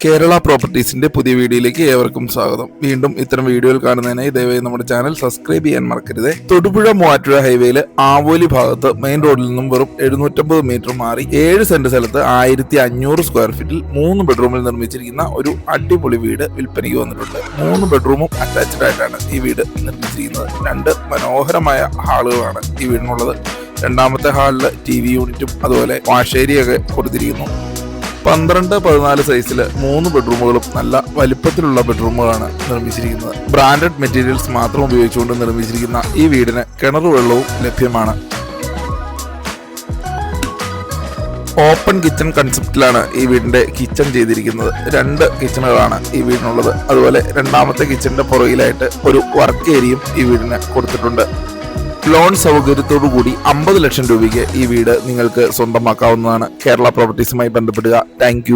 കേരള പ്രോപ്പർട്ടീസിന്റെ പുതിയ വീഡിയോയിലേക്ക് ഏവർക്കും സ്വാഗതം. വീണ്ടും ഇത്തരം വീഡിയോകൾ കാണുന്നതിനായി ദയവായി നമ്മുടെ ചാനൽ സബ്സ്ക്രൈബ് ചെയ്യാൻ മറക്കരുത്. തൊടുപുഴ മൂവാറ്റുപുഴ ഹൈവേയില് ആവോലി ഭാഗത്ത് മെയിൻ റോഡിൽ നിന്നും വെറും 750 മീറ്റർ മാറി 7 സെന്റ് സ്ഥലത്ത് 1500 സ്ക്വയർ ഫീറ്റിൽ 3 ബെഡ്റൂമിൽ നിർമ്മിച്ചിരിക്കുന്ന ഒരു അടിപൊളി വീട് വിൽപ്പനയ്ക്ക് വന്നിട്ടുണ്ട്. 3 ബെഡ്റൂമും അറ്റാച്ച്ഡ് ആയിട്ടാണ് ഈ വീട് നിർമ്മിച്ചിരിക്കുന്നത്. 2 മനോഹരമായ ഹാളുകളാണ് ഈ വീടിനുള്ളത്. രണ്ടാമത്തെ ഹാളിൽ TV യൂണിറ്റും അതുപോലെ വാഷ് ഏരിയ ഒക്കെ കൊടുത്തിരിക്കുന്നു. 12-14 സൈസില് 3 ബെഡ്റൂമുകളും നല്ല വലിപ്പത്തിലുള്ള ബെഡ്റൂമുകളാണ് നിർമ്മിച്ചിരിക്കുന്നത്. ബ്രാൻഡഡ് മെറ്റീരിയൽസ് മാത്രം ഉപയോഗിച്ചുകൊണ്ട് നിർമ്മിച്ചിരിക്കുന്ന ഈ വീടിന് കിണർ വെള്ളവും ലഭ്യമാണ്. ഓപ്പൺ കിച്ചൺ കൺസെപ്റ്റിലാണ് ഈ വീടിന്റെ കിച്ചൺ ചെയ്തിരിക്കുന്നത്. 2 കിച്ചണുകളാണ് ഈ വീടിനുള്ളത്. അതുപോലെ രണ്ടാമത്തെ കിച്ചണിന്റെ പുറകിലായിട്ട് ഒരു വർക്ക് ഏരിയയും ഈ വീടിന് കൊടുത്തിട്ടുണ്ട്. ലോൺ സൗകര്യത്തോടു കൂടി 50 ലക്ഷം രൂപയ്ക്ക് ഈ വീട് നിങ്ങൾക്ക് സ്വന്തമാക്കാവുന്നതാണ്. കേരള പ്രോപ്പർട്ടീസുമായി ബന്ധപ്പെടുക. താങ്ക്